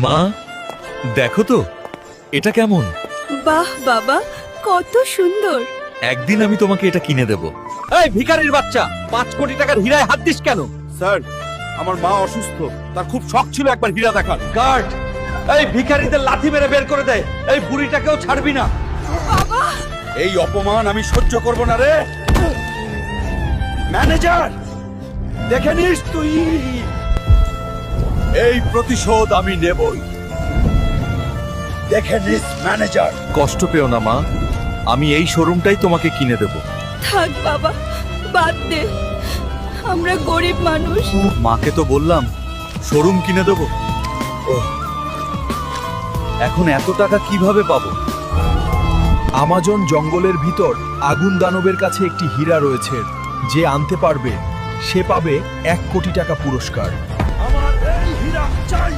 মা, দেখো তো এটা কেমন। বাহ বাবা, কত সুন্দর। একদিন আমি তোমাকে এটা কিনে দেব। এই ভিখারির বাচ্চা, 5 কোটি টাকার হীরায় হাত দিস কেন? স্যার, আমার মা অসুস্থ, তার খুব শখ ছিল একবার হীরা দেখার। গার্ড, এই ভিখারিদের লাথি মেরে বের করে দেয়। এই বুড়িটাকেও ছাড়বি না। এই অপমান আমি সহ্য করব না রে। ম্যানেজার, দেখে নিস তুই, এই প্রতিশোধ আমি নেবই। দেখে নিস ম্যানেজার। কষ্ট পেও না মা, আমি এই শোরুমটাই তোমাকে কিনে দেব। থাক বাবা, বাদ দে, আমরা গরিব মানুষ। মাকে তো বললাম শোরুম কিনে দেব। এখন এত টাকা কিভাবে পাবো? আমাজন জঙ্গলের ভিতর আগুন দানবের কাছে একটি হীরা রয়েছে, যে আনতে পারবে সে পাবে 1 কোটি টাকা পুরস্কার। আমার এই হীরা চাই।